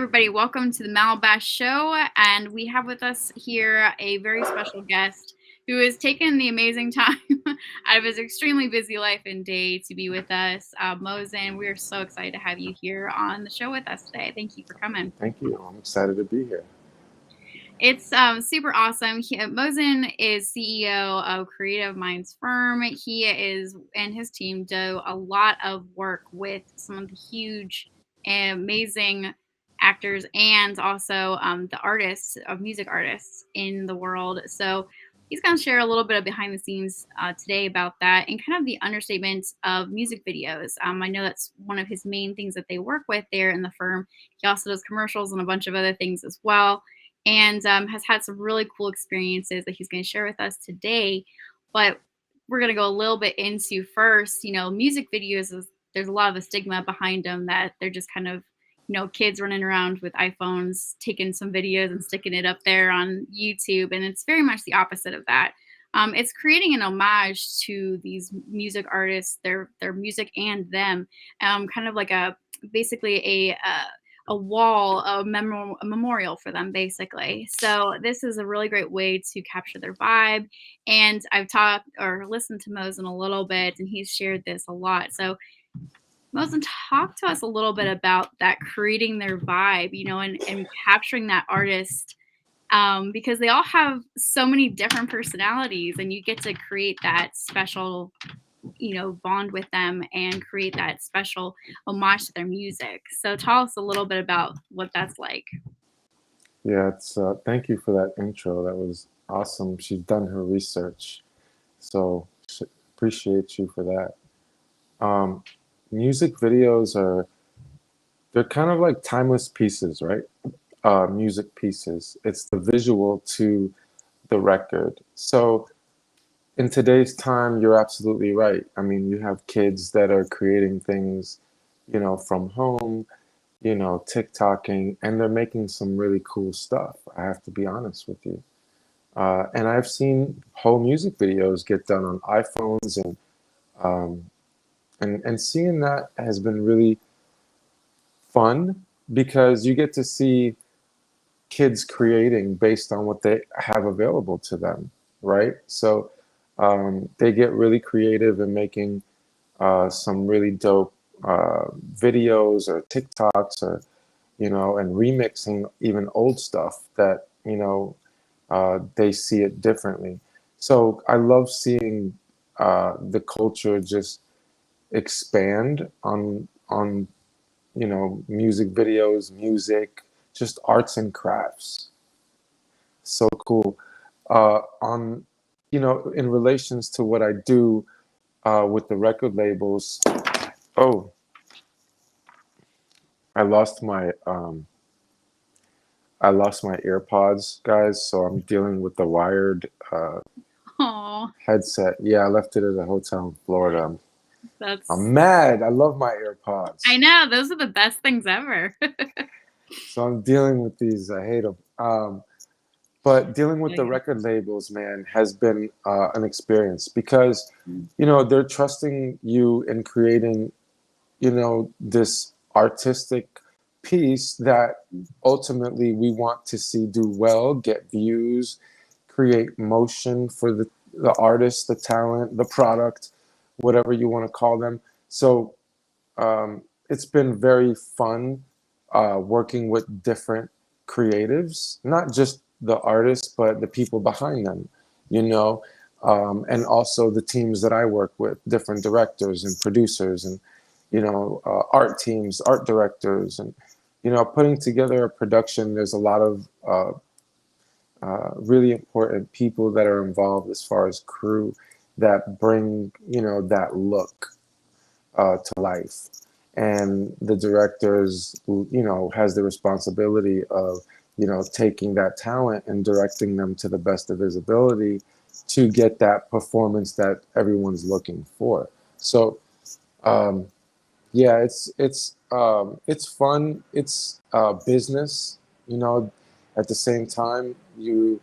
everybody. Welcome to the Malabash Show. And we have with us here a very special guest who has taken the amazing time out of his extremely busy life and day to be with us. Mosin, we are so excited to have you here on the show with us today. Thank you for coming. Thank you. I'm excited to be here. It's super awesome. Mosin is CEO of Creative Minds Firm. He is and his team do a lot of work with some of the huge and amazing actors and also the artists of music artists in the world. So he's going to share a little bit of behind the scenes today about that and kind of the understatement of music videos. I know that's one of his main things that they work with there in the firm. He also does commercials and a bunch of other things as well, and has had some really cool experiences that he's going to share with us today. But we're going to go a little bit into first, music videos. There's a lot of a stigma behind them that they're just kind of, kids running around with iPhones, taking some videos and sticking it up there on YouTube. And it's very much the opposite of that. It's creating an homage to these music artists, their music and them, kind of like basically a wall, a memorial for them, basically. So this is a really great way to capture their vibe. And I've talked or listened to Mosin a little bit, and he's shared this a lot. So Mosin, talk to us a little bit about that, creating their vibe, and capturing that artist, because they all have so many different personalities, and you get to create that special bond with them and create that special homage to their music. So tell us a little bit about what that's like. Yeah, it's thank you for that intro. That was awesome. She's done her research, so appreciate you for that. Music videos they're kind of like timeless pieces, right? Music pieces. It's the visual to the record. So in today's time, you're absolutely right. I mean, you have kids that are creating things, from home, TikToking, and they're making some really cool stuff. I have to be honest with you. And I've seen whole music videos get done on iPhones, um, and seeing that has been really fun because you get to see kids creating based on what they have available to them, right? So they get really creative in making some really dope videos or TikToks or and remixing even old stuff that they see it differently. So I love seeing the culture just expand on music videos, music, just arts and crafts. So cool. On in relations to what I do with the record labels. Oh, I lost my AirPods, guys. So I'm dealing with the wired Oh, headset. Yeah, I left it at a hotel in Florida. that's I'm mad. I love my AirPods. I know, those are the best things ever. So I'm dealing with these. I hate them. But dealing with the Yeah. record labels, man, has been an experience because, they're trusting you in creating, this artistic piece that ultimately we want to see do well, get views, create motion for the artist, the talent, the product, whatever you want to call them. So it's been very fun working with different creatives, not just the artists, but the people behind them, and also the teams that I work with, different directors and producers and, art teams, art directors, and, putting together a production. There's a lot of really important people that are involved as far as crew that bring, that look to life. And the directors, has the responsibility of, taking that talent and directing them to the best of his ability to get that performance that everyone's looking for. So, um, yeah, it's fun. It's business, you know. At the same time, you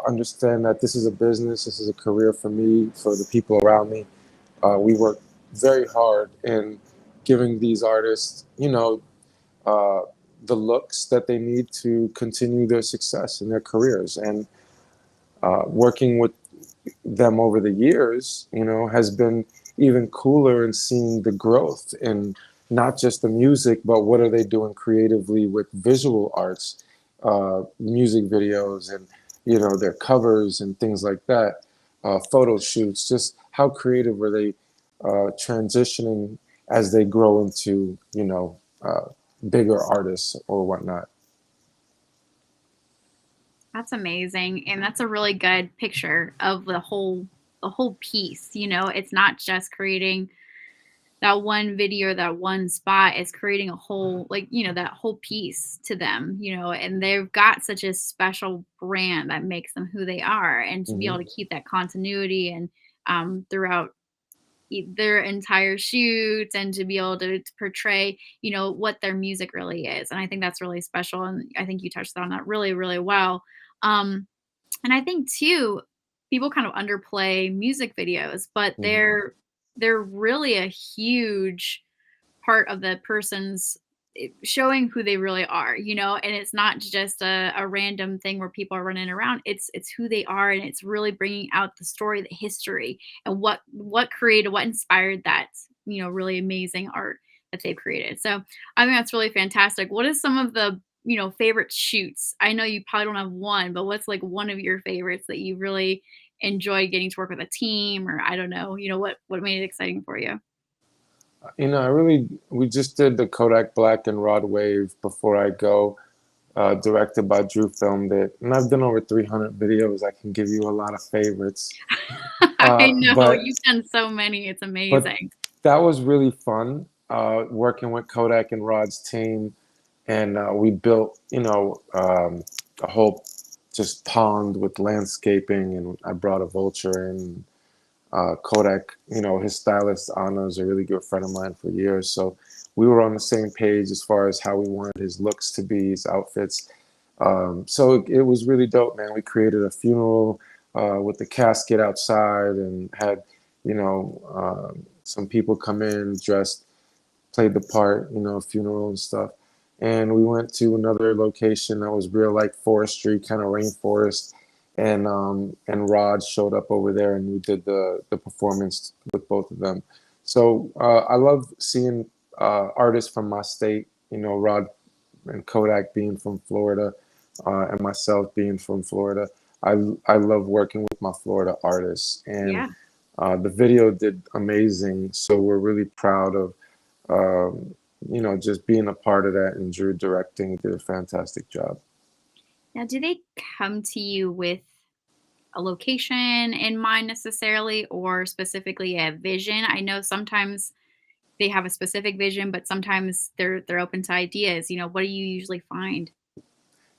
understand that this is a business. This is a career for me, for the people around me. We work very hard in giving these artists, uh, the looks that they need to continue their success in their careers. And working with them over the years, has been even cooler in seeing the growth in not just the music, but what are they doing creatively with visual arts, music videos, and their covers and things like that, photo shoots. Just how creative are they transitioning as they grow into bigger artists or whatnot. That's amazing. And that's a really good picture of the whole piece. It's not just creating that one video or that one spot. It's creating a whole, like, that whole piece to them, and they've got such a special brand that makes them who they are. And to be able Hmm. to keep that continuity and throughout their entire shoots, and to be able to portray, what their music really is. And I think that's really special. And I think you touched on that really, really well. Um, and I think too, people kind of underplay music videos, but Hmm. they're really a huge part of the person's showing who they really are, and it's not just a random thing where people are running around. It's who they are, and it's really bringing out the story, the history, and what created, what inspired that, really amazing art that they've created. So I think that's really fantastic. What is some of the favorite shoots? I know you probably don't have one, but what's like one of your favorites that you really enjoyed getting to work with a team, or I don't know, what made it exciting for you? We just did the Kodak Black and Rod Wave Before I Go, directed by Drew, filmed it. And I've done over 300 videos. I can give you a lot of favorites. I know, But you've done so many, it's but amazing. that was really fun, working with Kodak and Rod's team. And we built, a whole just pond with landscaping. And I brought a vulture in. Kodak, his stylist Anna is a really good friend of mine for years. So we were on the same page as far as how we wanted his looks to be, his outfits. So it was really dope, man. We created a funeral with the casket outside and had, some people come in dressed, played the part, funeral and stuff. And we went to another location that was real like forestry, kind of rainforest. And Rod showed up over there, and we did the performance with both of them. So I love seeing artists from my state. Rod and Kodak being from Florida, and myself being from Florida. I I love working with my Florida artists, and Yeah. the video did amazing. So we're really proud of just being a part of that. And Drew directing did a fantastic job. Now, do they come to you with a location in mind necessarily, or specifically a vision? I know sometimes they have a specific vision, but sometimes they're open to ideas. What do you usually find?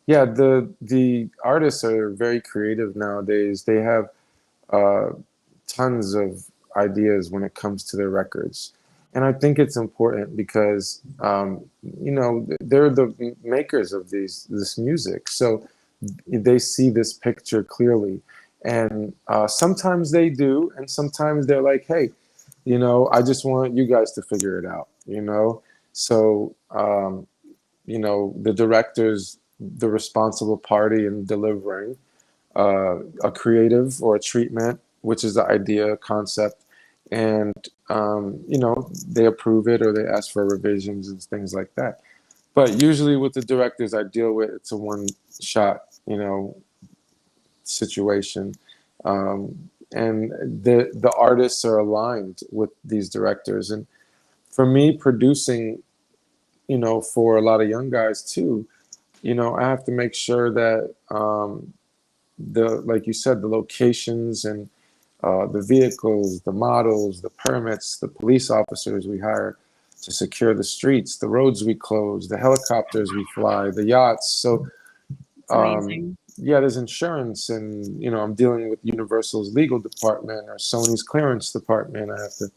Yeah, the artists are very creative nowadays. They have uh, tons of ideas when it comes to their records. And I think it's important because, they're the makers of this music. So they see this picture clearly. And sometimes they do, and sometimes they're like, hey, I just want you guys to figure it out. So, the director's the responsible party in delivering a creative or a treatment, which is the idea concept, and they approve it or they ask for revisions and things like that. But usually with the directors I deal with, it's a one shot, situation, and the artists are aligned with these directors. And for me, producing, for a lot of young guys too, I have to make sure that like you said, the locations and the vehicles, the models, the permits, the police officers we hire to secure the streets, the roads we close, the helicopters we fly, the yachts. So It's amazing. yeah, there's insurance, and I'm dealing with Universal's legal department or Sony's clearance department. I have to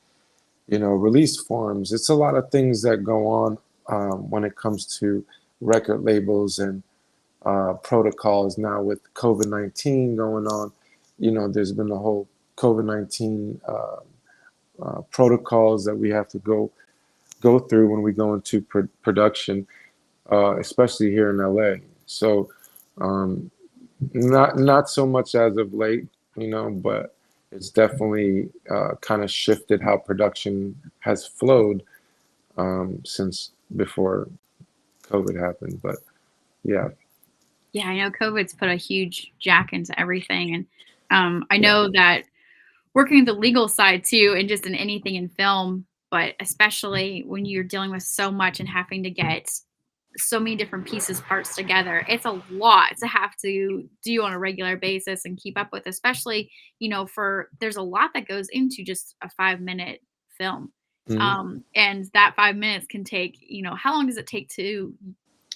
release forms. It's a lot of things that go on when it comes to record labels and protocols. Now with COVID-19 going on, there's been the whole COVID-19 protocols that we have to go through when we go into production. especially here in LA. So um, not so much as of late, but it's definitely kind of shifted how production has flowed since before COVID happened. But yeah, Yeah, I know COVID's put a huge jack into everything. And I yeah. know that working the legal side too, and just in anything in film, but especially when you're dealing with so much and having to get so many different pieces, parts together, it's a lot to have to do on a regular basis and keep up with, especially, for there's a lot that goes into just a 5-minute film. Mhm. And that 5 minutes can take, how long does it take to,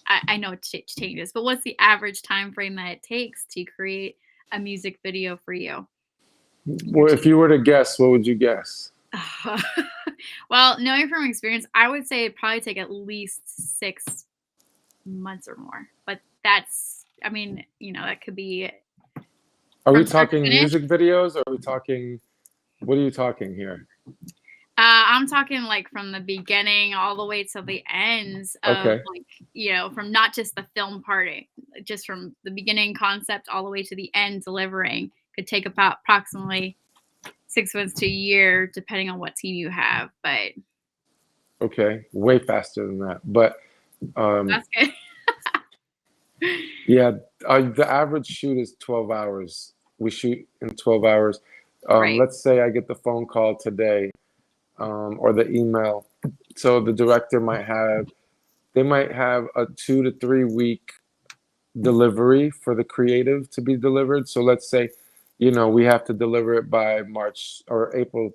I know it changes, but what's the average time frame that it takes to create a music video for you and your Well, if team? you were to guess, what would you guess? Well, knowing from experience, I would say it'd probably take at least 6 months or more. But that's, I mean, that could be Are we from start to talking finish. music videos? Or are we talking? What are you talking here? I'm talking like from the beginning all the way to the ends of Okay. like, from not just the film part, just from the beginning concept all the way to the end delivering could take about approximately 6 months to a year, depending on what team you have. But Okay. Way faster than that. But um, that's good. yeah, the average shoot is 12 hours. We shoot in 12 hours. Right. Let's say I get the phone call today, or the email. So the director they might have a 2 to 3 week delivery for the creative to be delivered. So let's say, we have to deliver it by March or April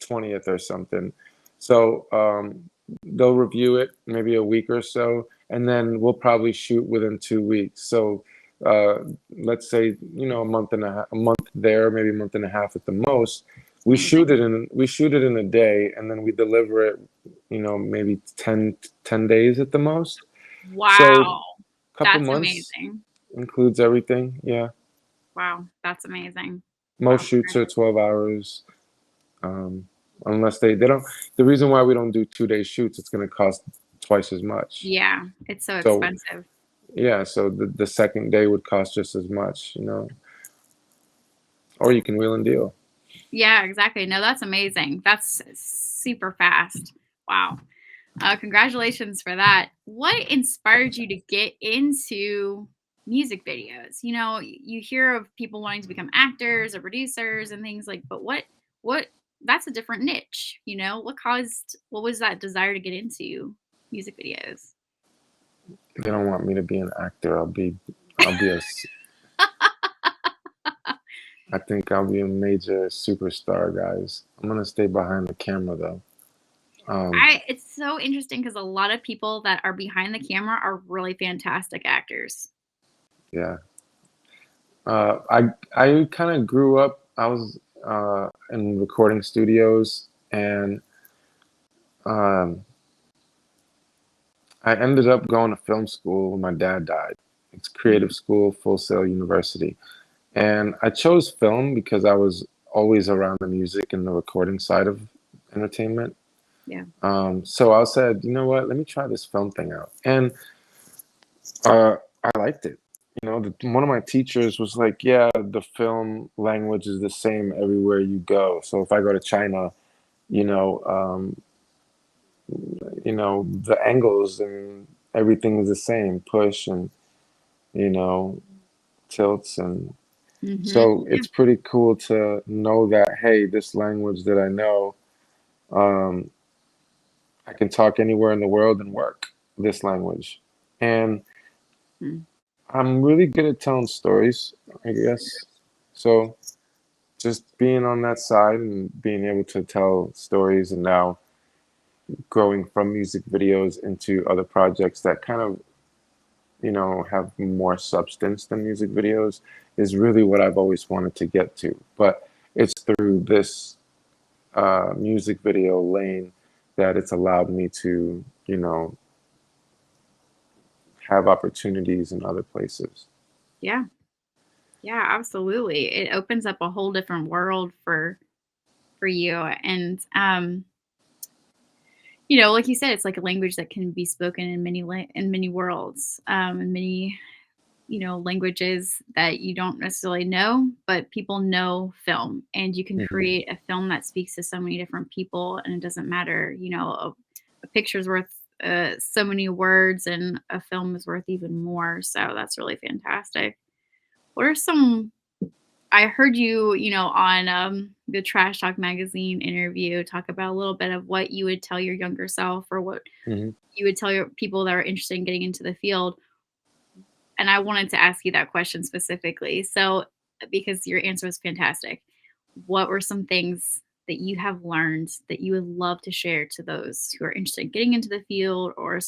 20th or something. So they'll review it maybe a week or so, and then we'll probably shoot within 2 weeks. So uh, let's say, a month there, maybe a month and a half at the most. Amazing. We shoot it in a day, and then we deliver it, maybe 10 days at the most. So Wow. couple That's months amazing. includes everything. Yeah, Wow. That's amazing. most Wow. shoots are 12 hours. Um, unless they don't. The reason why we don't do 2 day shoots, it's going to cost twice as much. Yeah. It's so So expensive. yeah, so the second day would cost just as much, or you can wheel and deal. Yeah, exactly. No, that's amazing. That's super fast. Wow. Congratulations for that. What inspired you to get into music videos? You hear of people wanting to become actors or producers and things like, but what, that's a different niche, what was that desire to get into music videos? They don't want me to be an actor. I'll be I think I'll be a major superstar, guys. I'm gonna stay behind the camera though. Um, It's so interesting because a lot of people that are behind the camera are really fantastic actors. yeah. I kind of grew up. I was in recording studios, and um, I ended up going to film school when my dad died. It's creative Mhm. school, Full Sail University, and I chose film because I was always around the music and the recording side of entertainment. Yeah. So I said, you know what? Let me try this film thing out, and I liked it. One of my teachers was like, "Yeah, the film language is the same everywhere you go. So if I go to China, you know, um, the angles and everything is the same, push and you know, tilts, and Mhm. so Yeah. it's pretty cool to know that hey, this language that I know, um, I can talk anywhere in the world and work this language, and Mm. I'm really good at telling stories, I guess. So just being on that side and being able to tell stories, and now growing from music videos into other projects that kind of, have more substance than music videos is really what I've always wanted to get to. But it's through this music video lane that it's allowed me to, have opportunities in other places. Yeah. Yeah, absolutely. It opens up a whole different world for you. And like you said, it's like a language that can be spoken in in many worlds, in many languages that you don't necessarily know, but people know film, and you can Mhm. create a film that speaks to so many different people, and it doesn't matter. A picture's worth so many words, and a film is worth even more. So that's really fantastic. What are some I heard you, on the Trash Talk magazine interview talk about a little bit of what you would tell your younger self or what Mhm. you would tell your people that are interested in getting into the field. And I wanted to ask you that question specifically. So, because your answer was fantastic, what were some things that you have learned that you would love to share to those who are interested in getting into the field, or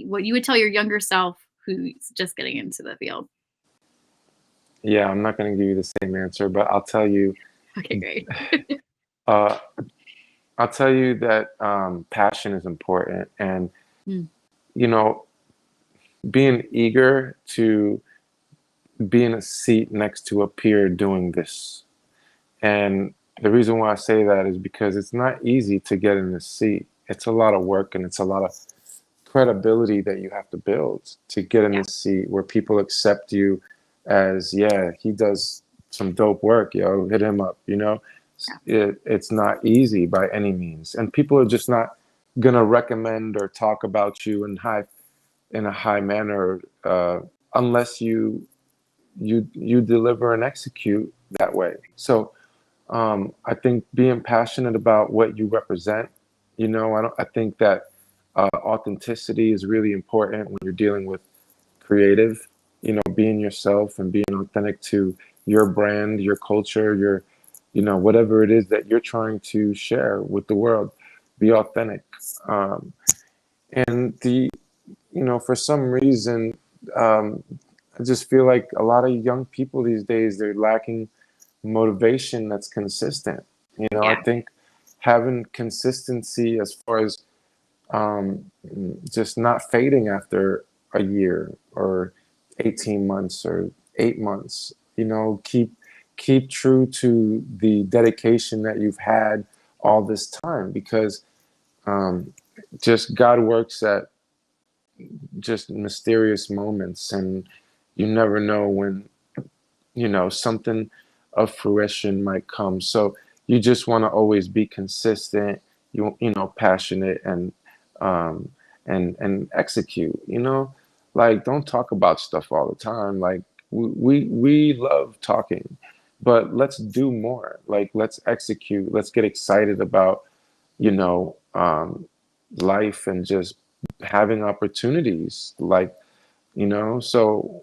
what you would tell your younger self who's just getting into the field? Yeah, I'm not going to give you the same answer, but Okay, great. uh, I'll tell you that passion is important, and Mm, you know, being eager to be in a seat next to a peer doing this. And the reason why I say that is because it's not easy to get in this seat. It's a lot of work and it's a lot of credibility that you have to build to get in yeah, this seat where people accept you as, yeah, he does some dope work, yo, hit him up, yeah, It's not easy by any means. And people are just not gonna recommend or talk about you in a high manner unless you deliver and execute that way. So I think being passionate about what you represent, I think that authenticity is really important when you're dealing with creative. Being yourself and being authentic to your brand, your culture, whatever it is that you're trying to share with the world. Be authentic. Um, and for some reason, um, I just feel like a lot of young people these days, they're lacking motivation that's consistent. I yeah. think having consistency as far as um, just not fading after a year or 18 months or 8 months. Keep true to the dedication that you've had all this time, because um, just God works at just mysterious moments, and you never know when something of fruition might come. So you just want to always be consistent, passionate, um and execute. Like, don't talk about stuff all the time. Like, we love talking, but let's do more. Like, let's execute. Let's get excited about you know life and just having opportunities. Like, so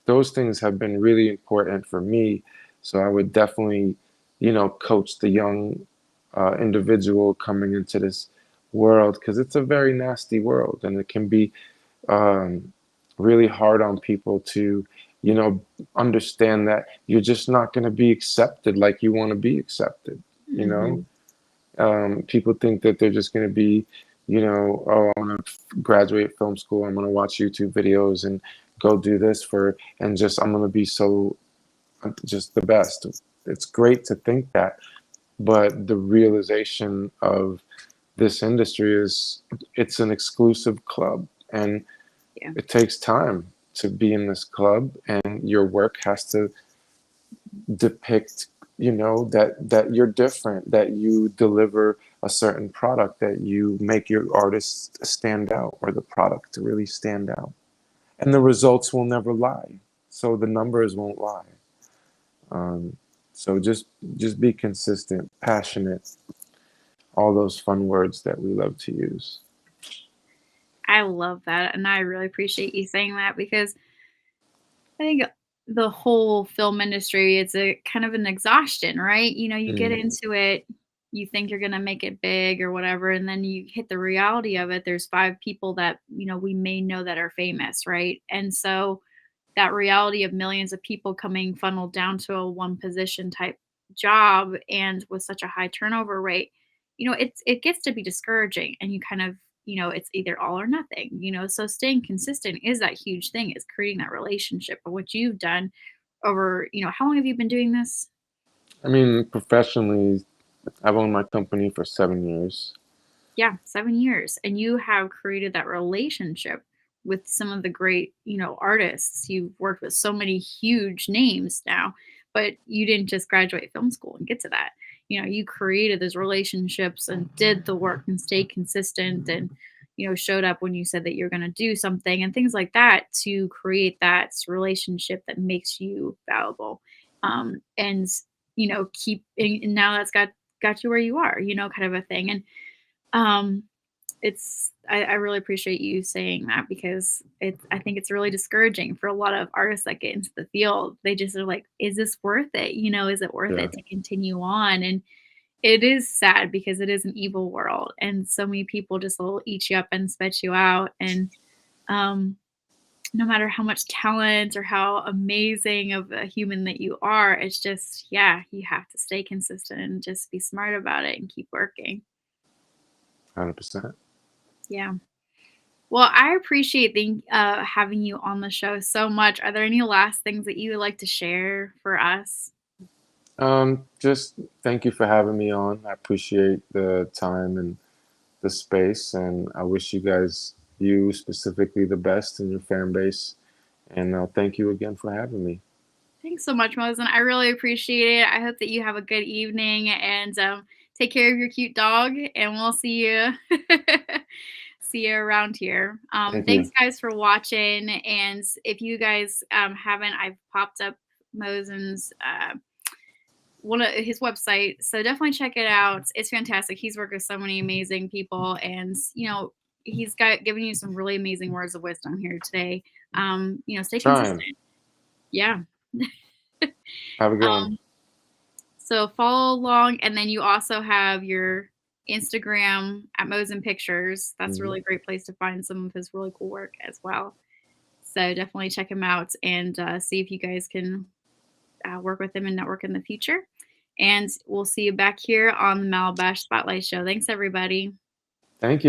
those things have been really important for me. So I would definitely, coach the young individual coming into this world, because it's a very nasty world, and it can be um, really hard on people to, you know, understand that you're just not going to be accepted like you want to be accepted. You know, Hmm. people think that they're just going to be, oh, I'm going to graduate film school, I'm going to watch YouTube videos and go do this and just, I'm going to be so, just the best. It's great to think that, but the realization of this industry is it's an exclusive club, and Yeah. it takes time to be in this club, and your work has to depict that you're different, that you deliver a certain product, that you make your artist stand out, or the product to really stand out, and the results will never lie, so the numbers won't lie. So just be consistent, passionate, all those fun words that we love to use. I love that, and I really appreciate you saying that because I think the whole film industry, it's a kind of an exhaustion, right? You get Mm, into it, you think you're gonna make it big or whatever, and then you hit the reality of it. There's 5 people that, we may know that are famous, right? And so that reality of millions of people coming funneled down to a one position type job and with such a high turnover rate, it gets to be discouraging, and you kind of, it's either all or nothing, so staying consistent is that huge thing, is creating that relationship. But what you've done over, how long have you been doing this? I mean, professionally, I've owned my company for 7 years. Yeah, 7 years, and you have created that relationship with some of the great, artists. You've worked with so many huge names now, but you didn't just graduate film school and get to that. You created those relationships and did the work and stayed consistent and, showed up when you said that you're gonna do something and things like that to create that relationship that makes you valuable. And, keep and now that's got you where you are, kind of a thing. And um, I really appreciate you saying that because I think it's really discouraging for a lot of artists that get into the field. They just are like, is this worth it? Is it worth Yeah, it to continue on? And it is sad because it is an evil world, and so many people just will eat you up and spit you out. And um, no matter how much talent or how amazing of a human that you are, it's just, yeah, you have to stay consistent and just be smart about it and keep working. 100%. Yeah. Well, I appreciate having you on the show so much. Are there any last things that you would like to share for us? Just thank you for having me on. I appreciate the time and the space, and I wish you specifically, the best in your fan base. And thank you again for having me. Thanks so much, Mosin. I really appreciate it. I hope that you have a good evening and take care of your cute dog. And we'll see you see you around here. Thank Thanks, you. guys, for watching. And if you guys haven't, I've popped up Mosin's one of his website. So definitely check it out. It's fantastic. He's worked with so many amazing people, and he's got given you some really amazing words of wisdom here today. Stay Trying. consistent. Yeah. Have a good one. um, so follow along, and then you also have your Instagram at Mosin Pictures. That's a Mhm. really great place to find some of his really cool work as well. So definitely check him out and see if you guys can work with him and network in the future. And we'll see you back here on the Malabash Spotlight Show. Thanks, everybody. Thank you.